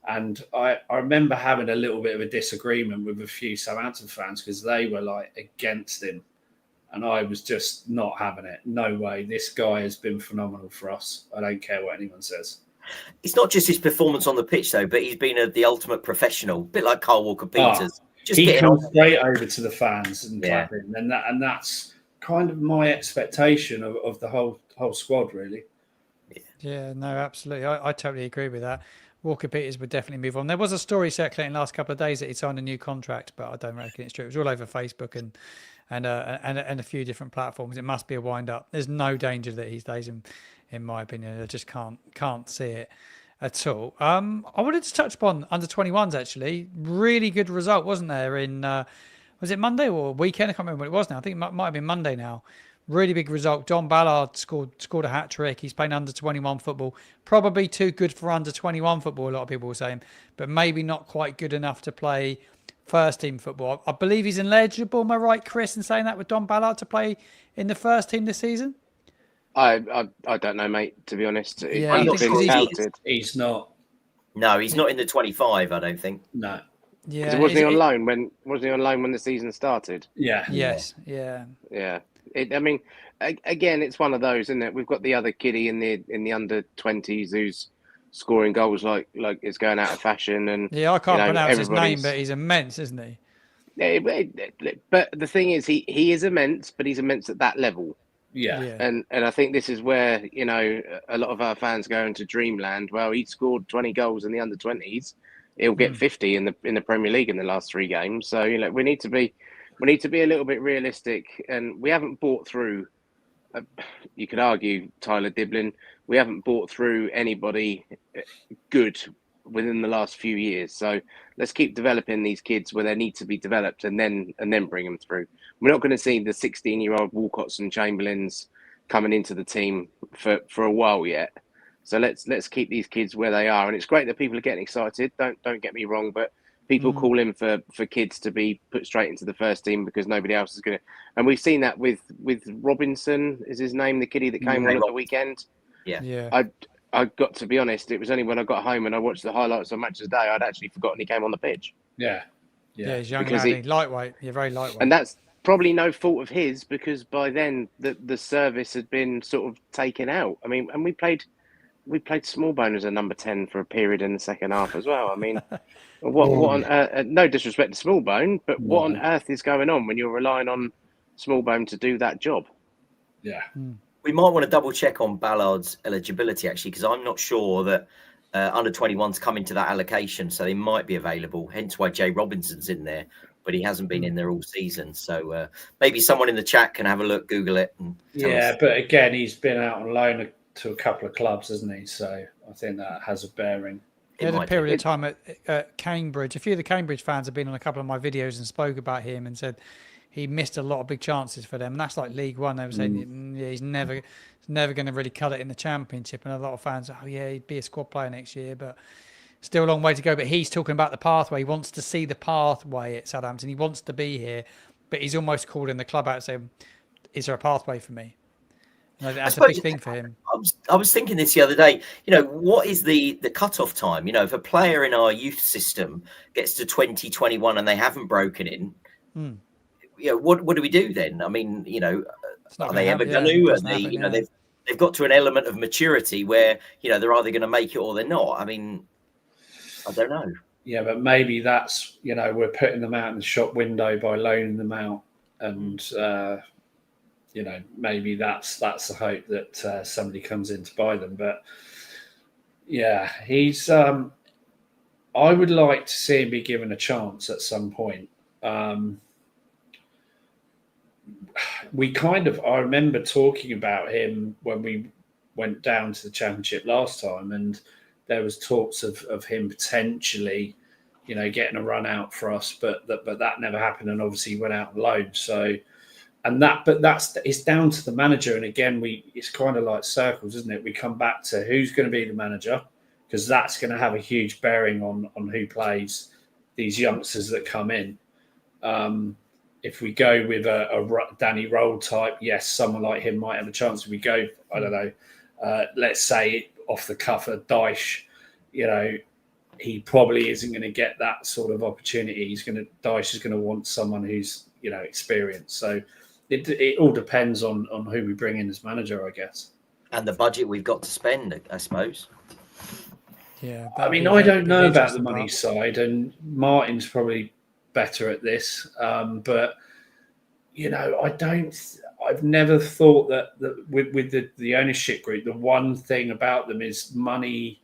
And I remember having a little bit of a disagreement with a few Southampton fans because they were against him. And I was just not having it. No way. This guy has been phenomenal for us. I don't care what anyone says. It's not just his performance on the pitch, though, but he's been the ultimate professional, a bit like Carl Walker-Peters. He comes straight over to the fans and clapping. And that's kind of my expectation of the whole squad, really. Yeah, no, absolutely. I totally agree with that. Walker Peters would definitely move on. There was a story circulating last couple of days that he signed a new contract, but I don't reckon it's true. It was all over Facebook and a few different platforms. It must be a wind up. There's no danger that he stays in my opinion. I just can't see it at all. I wanted to touch upon under 21s actually. Really good result, wasn't there? In was it Monday or weekend? I can't remember what it was now. I think it might have been Monday now. Really big result. Don Ballard scored a hat trick. He's playing under 21 football. Probably too good for under 21 football. A lot of people were saying, but maybe not quite good enough to play first team football. I believe he's ineligible. Am I right, Chris, in saying that with Don Ballard to play in the first team this season? I don't know, mate. To be honest, Yeah, he's I think been he's- touted. He's not. No, he's not in the 25. I don't think. No. Yeah, Wasn't he on loan when the season started? Yeah. Yes, yeah. Yeah. I mean, again, it's one of those, isn't it? We've got the other kiddie in the under 20s who's scoring goals like it's going out of fashion, and Yeah, I can't pronounce his name, everybody's- but he's immense, isn't he? Yeah, but the thing is, he is immense, but he's immense at that level. Yeah. And I think this is where, a lot of our fans go into dreamland. Well, he scored 20 goals in the under 20s. He'll get 50 in the Premier League in the last 3 games. So, we need to be a little bit realistic, and we haven't bought through. You could argue Tyler Diblin. We haven't bought through anybody good within the last few years. So let's keep developing these kids where they need to be developed, and then bring them through. We're not going to see the 16-year-old Walcotts and Chamberlains coming into the team for a while yet. So let's keep these kids where they are, and it's great that people are getting excited. Don't get me wrong, but people call in for kids to be put straight into the first team because nobody else is going to. And we've seen that with Robinson, is his name, the kiddie that came on at the weekend. Yeah. I got to be honest, it was only when I got home and I watched the highlights of Match of the Day, I'd actually forgotten he came on the pitch. Yeah. Yeah, he's young, Because lad, lightweight. Yeah, very lightweight. And that's probably no fault of his, because by then the service had been sort of taken out. I mean, and we played Smallbone as a number 10 for a period in the second half as well. I mean, what on earth, no disrespect to Smallbone, but what on earth is going on when you're relying on Smallbone to do that job? Yeah. We might want to double check on Ballard's eligibility, actually, because I'm not sure that under 21's come into that allocation, so they might be available. Hence why Jay Robinson's in there, but he hasn't been in there all season. So maybe someone in the chat can have a look, Google it. And tell us. But again, he's been out on loan to a couple of clubs, hasn't he? So I think that has a bearing. He had a period of time at Cambridge. A few of the Cambridge fans have been on a couple of my videos and spoke about him and said he missed a lot of big chances for them. And that's like League One. They were saying he's never going to really cut it in the Championship. And a lot of fans, he'd be a squad player next year, but still a long way to go. But he's talking about the pathway. He wants to see the pathway at Southampton. He wants to be here, but he's almost called in the club out saying, "Is there a pathway for me?" That's a big thing for him. I was thinking this the other day. What is the cutoff time? If a player in our youth system gets to 2021 and they haven't broken in, what do we do then? I mean, are they ever going to? They've got to an element of maturity where they're either going to make it or they're not. I mean, I don't know. Yeah, but maybe that's we're putting them out in the shop window by loaning them out, and maybe that's the hope that somebody comes in to buy them. But yeah, he's. I would like to see him be given a chance at some point. I remember talking about him when we went down to the Championship last time, and there was talks of him potentially, getting a run out for us, but that never happened, and obviously he went out on loan. So, it's down to the manager, and again, it's kind of like circles, isn't it? We come back to who's going to be the manager, because that's going to have a huge bearing on who plays these youngsters that come in. If we go with a Danny Röhl type, yes, someone like him might have a chance. If we go, I don't know, let's say off the cuff of Dyche, he probably isn't going to get that sort of opportunity. Dyche is going to want someone who's experienced. So it all depends on who we bring in as manager, I guess. And the budget we've got to spend, I suppose. Yeah, I mean, I don't know about the money side, and Martin's probably better at this, but I've never thought that with the ownership group, the one thing about them is money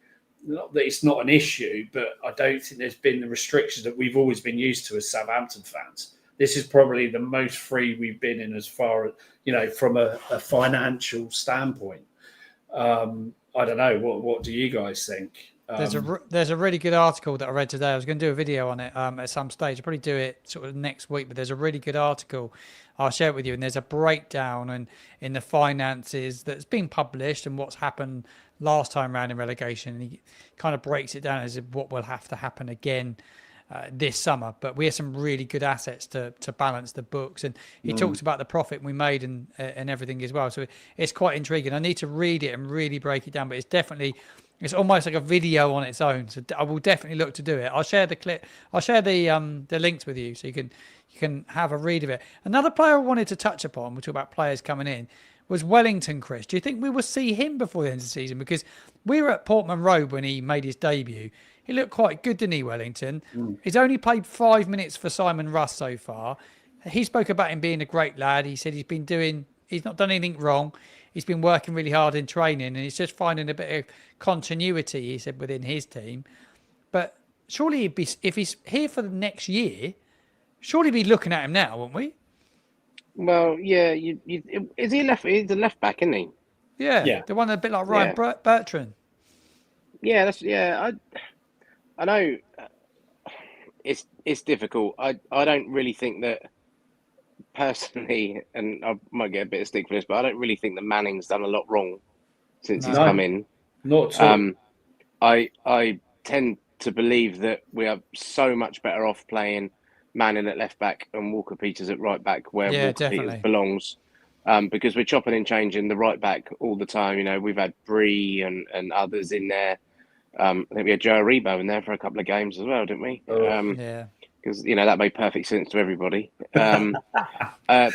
not that it's not an issue, but I don't think there's been the restrictions that we've always been used to as Southampton fans. This is probably the most free we've been in as far as, from a financial standpoint. I don't know. What do you guys think? There's a really good article that I read today. I was going to do a video on it at some stage. I'll probably do it sort of next week, but there's a really good article. I'll share it with you. And there's a breakdown in the finances that's been published and what's happened last time around in relegation. And he kind of breaks it down as what will have to happen again this summer. But we have some really good assets to balance the books. And he talks about the profit we made and everything as well. So it's quite intriguing. I need to read it and really break it down, but it's almost like a video on its own. So I will definitely look to do it. I'll share the clip. I'll share the links with you so you can have a read of it. Another player I wanted to touch upon, we'll talk about players coming in, was Wellington, Chris. Do you think we will see him before the end of the season? Because we were at Portman Road when he made his debut. He looked quite good, didn't he, Wellington? He's only played 5 minutes for Simon Russ so far. He spoke about him being a great lad. He said he's not done anything wrong. He's been working really hard in training and he's just finding a bit of continuity, he said, within his team. But surely if he's here for the next year, surely be looking at him now, wouldn't we? Well, yeah. Is he left? He's a left back, isn't he? Yeah. The one a bit like Ryan Bertrand. Yeah, I know it's difficult. I don't really think that personally, and I might get a bit of stick for this, but I don't really think that Manning's done a lot wrong since he's come in. Not at all. I tend to believe that we are so much better off playing Manning at left back and Walker Peters at right back, where Walker Peters belongs, because we're chopping and changing the right back all the time. We've had Bree and others in there. I think we had Joe Aribo in there for a couple of games as well, didn't we? Because that made perfect sense to everybody. I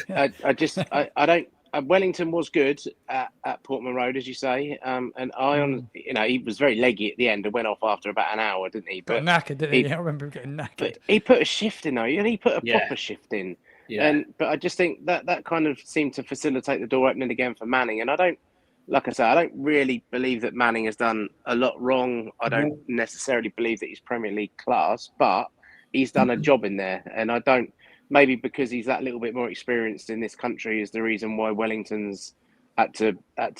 don't. Wellington was good at Portman Road, as you say, and he was very leggy at the end and went off after about an hour, didn't he? Got knackered, didn't he? I remember him getting knackered. But he put a shift in, though, and he put a proper shift in. Yeah. But I just think that kind of seemed to facilitate the door opening again for Manning, and I don't really believe that Manning has done a lot wrong. I don't necessarily believe that he's Premier League class, but he's done a job in there. And I don't, maybe because he's that little bit more experienced in this country is the reason why Wellington's had to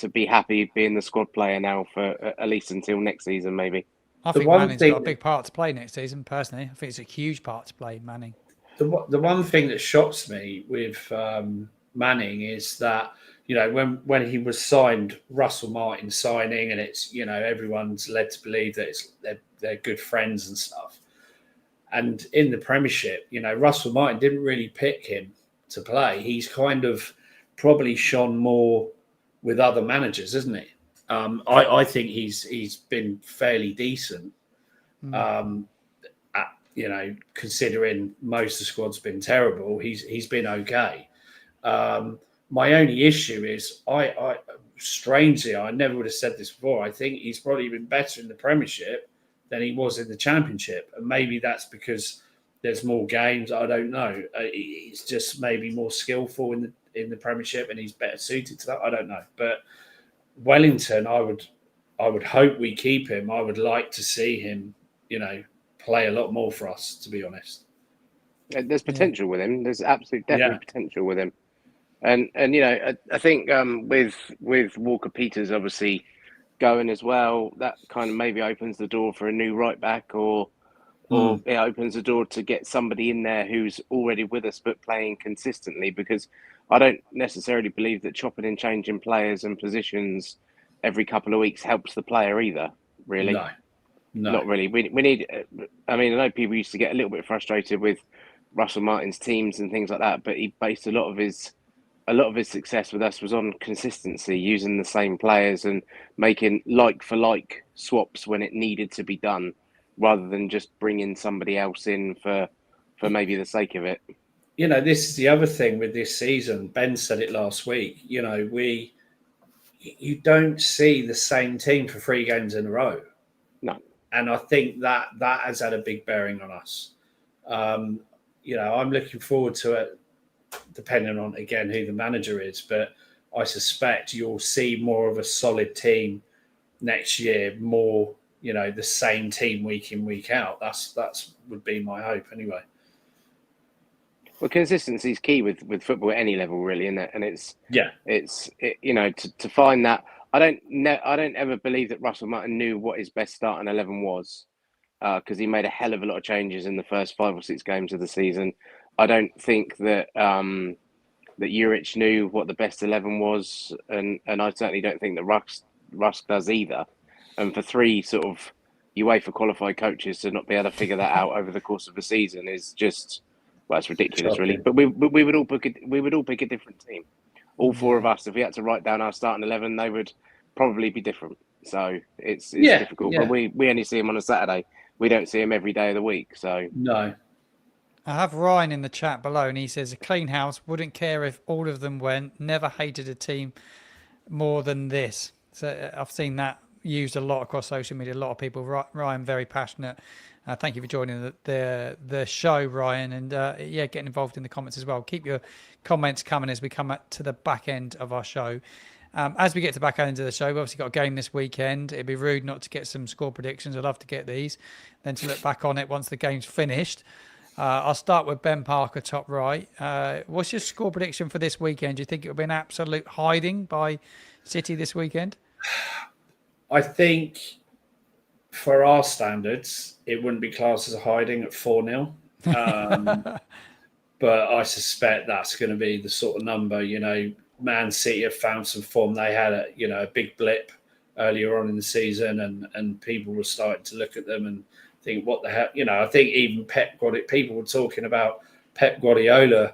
be happy being the squad player now for at least until next season, maybe. I think Manning's got a big part to play next season, personally. I think it's a huge part to play, Manning. The one thing that shocks me with Manning is that, when he was signed, Russell Martin signing, and it's, everyone's led to believe that they're good friends and stuff. And in the Premiership, Russell Martin didn't really pick him to play. He's kind of probably shone more with other managers, isn't he? I think he's been fairly decent. Considering most of the squad's been terrible, he's been okay. My only issue is, strangely, I never would have said this before, I think he's probably been better in the Premiership than he was in the Championship. And maybe that's because there's more games. I don't know. He's just maybe more skillful in the Premiership and he's better suited to that. I don't know. But Wellington, I would hope we keep him. I would like to see him, play a lot more for us, to be honest. There's potential with him. There's definitely potential with him. And I think with Walker Peters obviously going as well, that kind of maybe opens the door for a new right back, or it opens the door to get somebody in there who's already with us but playing consistently. Because I don't necessarily believe that chopping and changing players and positions every couple of weeks helps the player either. Really, no. Not really. We need. I know people used to get a little bit frustrated with Russell Martin's teams and things like that, but he based a lot of his success with us was on consistency, using the same players and making like for like swaps when it needed to be done, rather than just bringing somebody else in for maybe the sake of it. This is the other thing with this season. Ben said it last week. You don't see the same team for 3 games in a row. No. And I think that has had a big bearing on us. I'm looking forward to it, depending on, again, who the manager is. But I suspect you'll see more of a solid team next year, more the same team week in, week out. That's would be my hope anyway. Well, consistency is key with football at any level, really, isn't it? And to find that. I don't ever believe that Russell Martin knew what his best starting 11 was, because he made a hell of a lot of changes in the first 5 or 6 games of the season. I don't think that that Juric knew what the best 11 was, and I certainly don't think that Rusk does either. And for 3 sort of UEFA qualified coaches to not be able to figure that out over the course of a season is just, well, it's ridiculous, really. But we would all pick a different team. All 4 of us, if we had to write down our starting 11, they would probably be different. So it's difficult. But we only see him on a Saturday. We don't see him every day of the week. So no. I have Ryan in the chat below, and he says, a clean house, wouldn't care if all of them went, never hated a team more than this. So I've seen that used a lot across social media. A lot of people. Ryan, very passionate. Thank you for joining the show, Ryan, and getting involved in the comments as well. Keep your comments coming as we come up to the back end of our show. As we get to the back end of the show, we've obviously got a game this weekend. It'd be rude not to get some score predictions. I'd love to get these, then to look back on it once the game's finished. I'll start with Ben Parker, top right. What's your score prediction for this weekend? Do you think it'll be an absolute hiding by City this weekend? I think for our standards, it wouldn't be classed as a hiding at 4-0. But I suspect that's going to be the sort of number. Man City have found some form. They had a big blip earlier on in the season, and people were starting to look at them and think, what the hell? I think even people were talking about Pep Guardiola,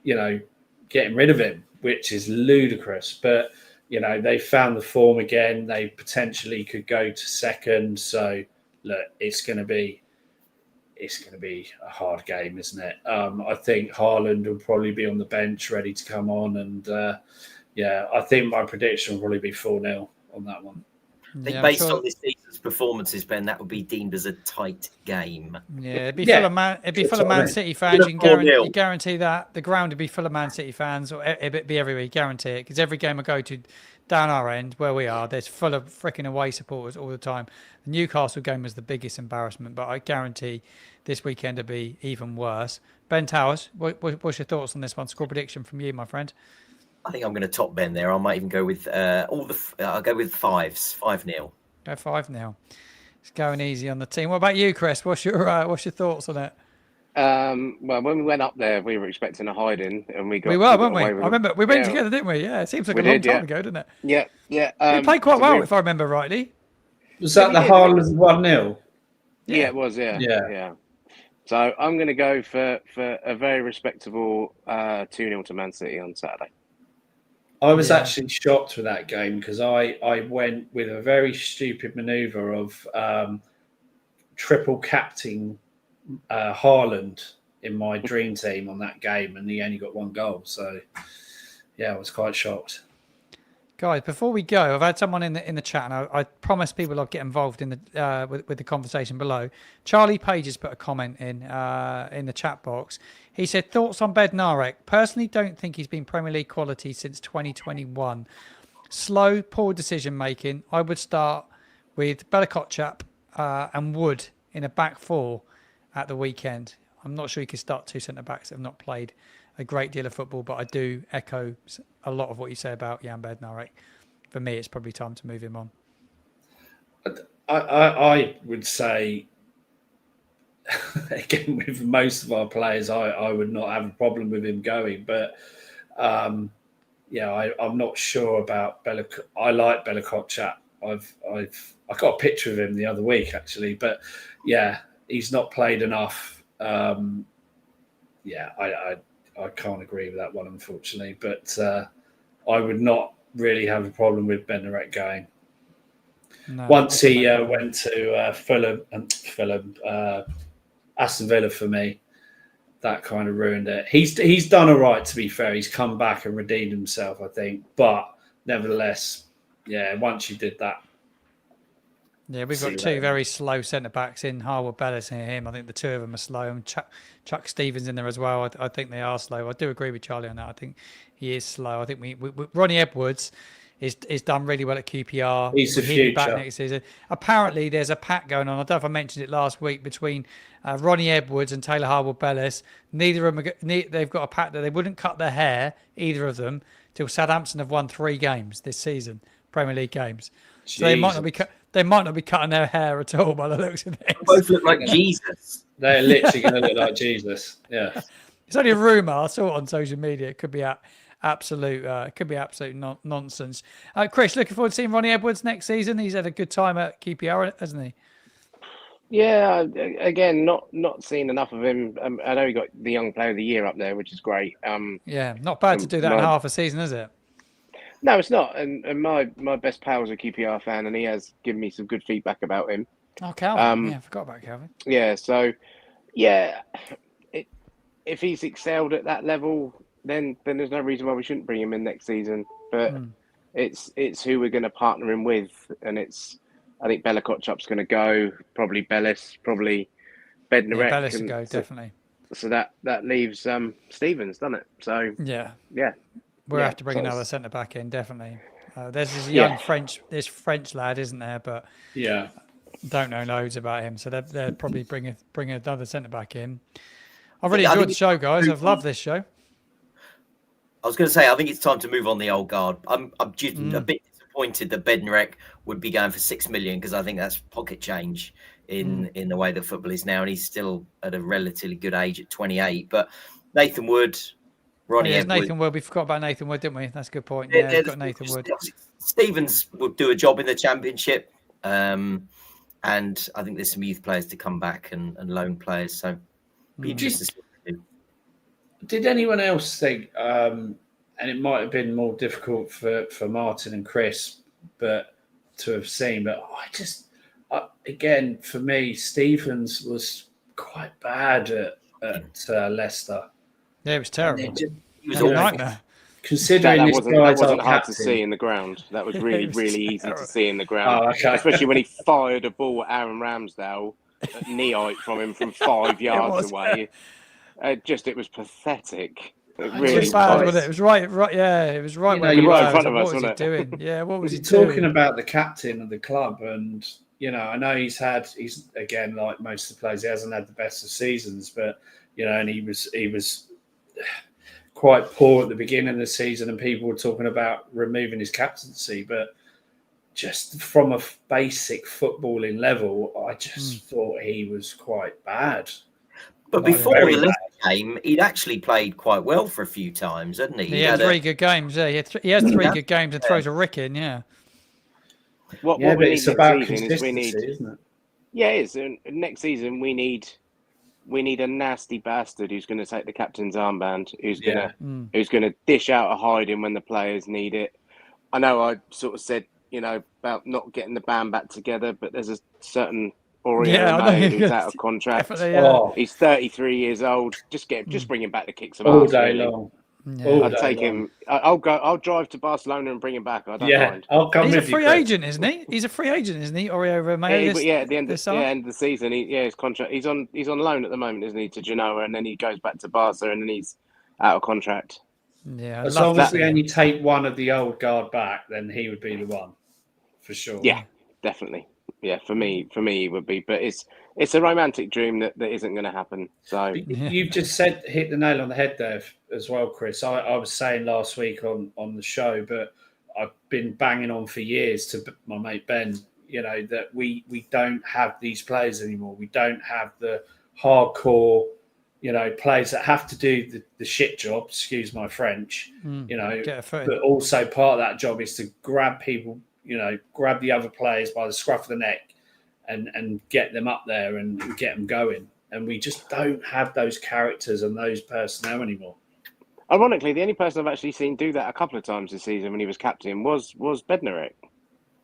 getting rid of him, which is ludicrous. But they found the form again. They potentially could go to second. So look, it's going to be a hard game, isn't it? I think Haaland will probably be on the bench, ready to come on, and I think my prediction will probably be 4-0 on that one. I think based on this season's performances, Ben, that would be deemed as a tight game. Yeah, it'd be full of Man City fans. You can guarantee that the ground would be full of Man City fans, or it'd be everywhere. Guarantee it, because every game I go to down our end where we are, there's full of freaking away supporters all the time. The Newcastle game was the biggest embarrassment, but I guarantee this weekend will be even worse. Ben Towers, what's your thoughts on this one? Score prediction from you, my friend. I think I'm going to top Ben there. I might even go with I'll go with 5s, 5-0. Go 5-0. It's going easy on the team. What about you, Chris? What's your thoughts on it? Well, when we went up there, we were expecting a hiding, and we were, weren't we? I remember we went together, didn't we? Yeah, it seems like a long time ago, didn't it? Yeah. We played quite well, if I remember rightly. Was that the Haaland 1-0? Yeah, it was. Yeah. So I'm going to go for a very respectable 2-0 to Man City on Saturday. I was actually shocked with that game because I went with a very stupid manoeuvre of triple captain Haaland in my dream team on that game, and he only got 1 goal. So, I was quite shocked. Guys, before we go, I've had someone in the chat, and I promise people I'll get involved in the with the conversation below. Charlie Page has put a comment in the chat box. He said, thoughts on Bednarek? Personally, don't think he's been Premier League quality since 2021. Slow, poor decision making. I would start with Bella and Wood in a back 4 at the weekend. I'm not sure he could start 2 centre backs that have not played a great deal of football, but I do echo a lot of what you say about Jan Bednarek. For me, it's probably time to move him on. I would say, again, with most of our players, I would not have a problem with him going. But, I'm not sure about Bella. I like Bella Kotchap. I got a picture of him the other week, actually. But, he's not played enough. I can't agree with that one, unfortunately. But I would not really have a problem with Bednarek going. No, once he went to Fulham, Aston Villa for me, that kind of ruined it. He's done all right, to be fair. He's come back and redeemed himself, I think. But nevertheless, once you did that. Yeah, we've got 2 very slow centre-backs in Harwood Bellis and him. I think the 2 of them are slow. And Chuck Stevens in there as well. I think they are slow. I do agree with Charlie on that. I think he is slow. I think we Ronnie Edwards He's done really well at QPR. He's the He'll be back future. next season. Apparently, there's a pact going on. I don't know if I mentioned it last week between Ronnie Edwards and Taylor Harwood-Bellis. Neither of them, they've got a pact that they wouldn't cut their hair, either of them, till Southampton have won 3 games this season, Premier League games. So they might not be they might not be cutting their hair at all by the looks of this. Both look like Jesus. They're literally going to look like Jesus. Yeah. It's only a rumor. I saw it on social media. It could be absolute nonsense. Chris, looking forward to seeing Ronnie Edwards next season. He's had a good time at QPR, hasn't he? Yeah, again, not seeing enough of him. I know he got the Young Player of the Year up there, which is great. Yeah, not bad to do that in half a season, is it? No, it's not. And my best pal's a QPR fan, and he has given me some good feedback about him. Oh, Calvin. Yeah, I forgot about Calvin. Yeah, so yeah, if he's excelled at that level, then there's no reason why we shouldn't bring him in next season. But it's who we're going to partner him with, and I think Bella Kotchup's going to go, probably Bellis, probably Bednarek. Yeah, Bellis will go, definitely. So that leaves Stevens, doesn't it? So yeah. We'll Yeah, have to bring so another centre back in, definitely. There's this young French lad, isn't there? But Yeah. don't know loads about him, so they'll probably bring another centre back in. I've really enjoyed the show, guys. I've loved this show. I was going to say, I think it's time to move on the old guard. I'm just a bit disappointed that Bednarek would be going for 6 million, because I think that's pocket change in the way that football is now, and he's still at a relatively good age at 28. But Nathan Wood, Ronnie Edwards. Nathan Wood. We forgot about Nathan Wood, didn't we? That's a good point. Yeah, we've got Nathan Wood. Stevens will do a job in the Championship, and I think there's some youth players to come back and loan players. So be interested to see what they do. Did anyone else think, and it might have been more difficult for Martin and Chris, but to have seen, but again, for me, Stevens was quite bad at Leicester. Yeah, it was terrible. He was a awful. nightmare. Considering that this wasn't guy's hard captain, to see in the ground. That was really, really easy to see in the ground. Oh, okay. Especially when he fired a ball at Aaron Ramsdale at knee height from him from 5 yards away. It was pathetic. It really Just bad, was. wasn't it? It was right. Yeah, it was right when you he were was in front of us, what was he wasn't doing? Yeah, what was he talking doing? about the captain of the club, and I know he's again, like most of the players, he hasn't had the best of seasons, but and he was quite poor at the beginning of the season, and people were talking about removing his captaincy, but just from a basic footballing level, I just thought he was quite bad. But before the Leicester game, he'd actually played quite well for a few times, hadn't he? He had 3 good games. Yeah, he has 3 good games and throws a rick in. Yeah. What we need it's about next season is consistency, isn't it? Yeah, it is. And next season we need a nasty bastard who's going to take the captain's armband, who's going to dish out a hiding when the players need it. I know I sort of said about not getting the band back together, but there's a certain Oriel who's out of contract. He's 33 years old. Just bring him back to kick some all ass, day really. long. Yeah. I'd take him. I'll drive to Barcelona and bring him back. I don't mind. I'll come He's with a free you, Chris. agent, isn't he? He's a free agent, isn't he? Oriol Romeo. At the end of the season, his contract. He's on loan at the moment, isn't he, to Genoa, and then he goes back to Barca, and then he's out of contract. Yeah, as long as we only take one of the old guard back, then he would be the one for sure. Yeah, definitely. Yeah, for me, he would be. But it's a romantic dream that isn't going to happen. So you've just hit the nail on the head there as well, Chris. I was saying last week on the show, but I've been banging on for years to my mate Ben, that we don't have these players anymore. We don't have the hardcore, players that have to do the shit job, excuse my French, but also part of that job is to grab people, grab the other players by the scruff of the neck and get them up there and get them going. And we just don't have those characters and those personnel anymore. Ironically, the only person I've actually seen do that a couple of times this season when he was captain was Bednarek.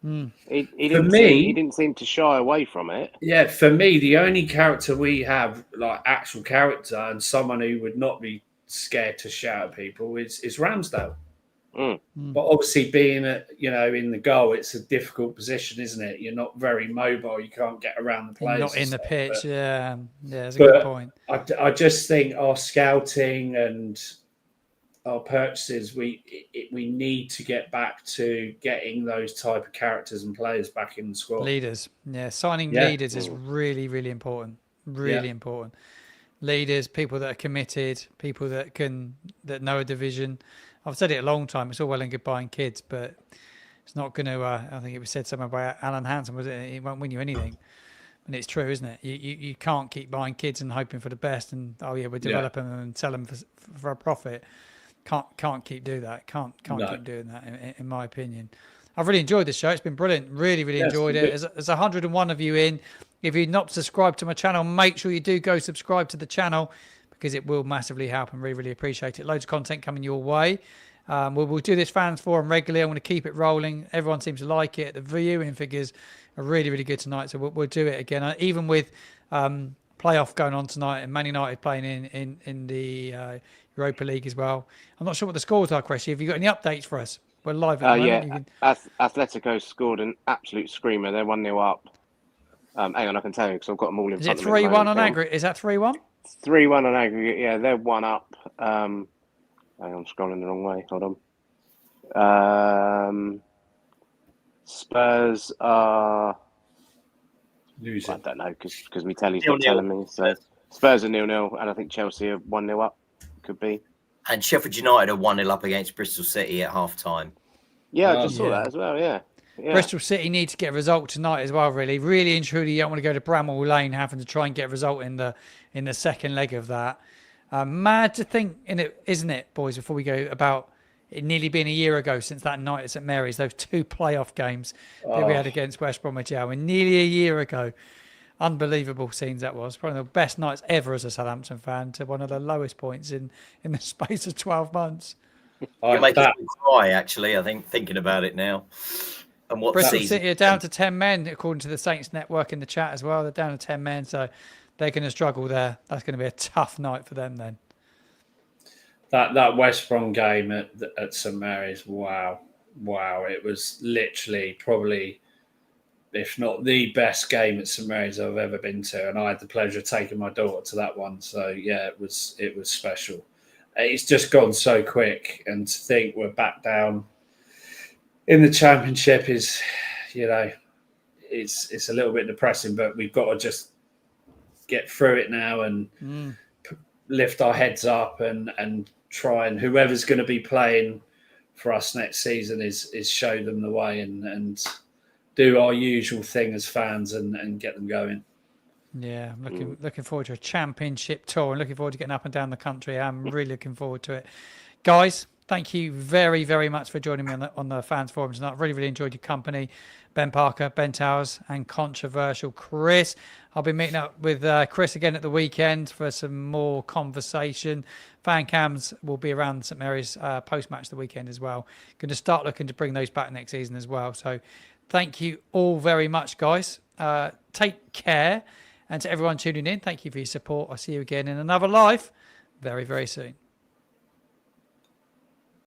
He didn't seem to shy away from it. Yeah, for me, the only character we have, like actual character and someone who would not be scared to shout at people is Ramsdale. But obviously being in the goal, it's a difficult position, isn't it? You're not very mobile. You can't get around the players. Not in the pitch. That's a good point. I just think our scouting and our purchases, we need to get back to getting those type of characters and players back in the squad. Leaders. Yeah, signing Yeah. leaders is really, really important. Really Yeah. important. Leaders, people that are committed, people that know a division. I've said it a long time. It's all well and good buying kids, but it's not going to. I think it was said somewhere by Alan Hansen, was it? It won't win you anything, and it's true, isn't it? You can't keep buying kids and hoping for the best, and we're developing them and sell them for a profit. Can't keep do that. Can't keep doing that. In my opinion, I've really enjoyed this show. It's been brilliant. Really enjoyed it. There's 101 of you in. If you're not subscribed to my channel, make sure you do go subscribe to the channel because it will massively help and really appreciate it. Loads of content coming your way. We'll do this fans forum regularly. I want to keep it rolling. Everyone seems to like it. The viewing figures are really good tonight, so we'll do it again. Even with playoff going on tonight and Man United playing in the Europa League as well. I'm not sure what the scores are, Chris. Have you got any updates for us? We're live at the moment. Atletico scored an absolute screamer. They're 1-0 up. Hang on, I can tell you because I've got them all in front of me. Is it 3-1 on aggregate? Is that 3-1? 3-1 on aggregate, yeah. They're 1 up. Hang on, I'm scrolling the wrong way. Hold on. Spurs are... Losing. I don't know because my telly's not telling me. So Spurs are 0-0 and I think Chelsea are 1-0 up. Could be. And Sheffield United are 1-0 up against Bristol City at half time. Yeah, I just saw that as well, yeah. Bristol City need to get a result tonight as well, really and truly. You don't want to go to Bramall Lane having to try and get a result in the second leg of that. Mad to think, isn't it, boys, before we go, about it nearly being a year ago since that night at St Mary's, those 2 playoff games that we had against West Bromwich Albion, nearly a year ago. Unbelievable scenes that was. Probably the best nights ever as a Southampton fan to one of the lowest points in the space of 12 months. It makes me cry, actually, I think, thinking about it now. And what Bristol City are down to 10 men, according to the Saints Network in the chat as well. They're down to 10 men, so they're going to struggle there. That's going to be a tough night for them then. That West Brom game at St Mary's, wow. It was literally probably, if not the best game at St Mary's I've ever been to, and I had the pleasure of taking my daughter to that one. So yeah, it was special. It's just gone so quick, and to think we're back down in the Championship is, it's a little bit depressing, but we've got to just get through it now and lift our heads up and try, and whoever's going to be playing for us next season is show them the way and do our usual thing as fans and get them going. Yeah, I'm looking forward to a Championship tour and looking forward to getting up and down the country. I'm really looking forward to it. Guys, thank you very much for joining me on the fans forum tonight. I've really enjoyed your company. Ben Parker, Ben Towers, and controversial Chris. I'll be meeting up with Chris again at the weekend for some more conversation. Fan cams will be around St Mary's post-match the weekend as well. Going to start looking to bring those back next season as well. So thank you all very much, guys. Take care. And to everyone tuning in, thank you for your support. I'll see you again in another live very soon.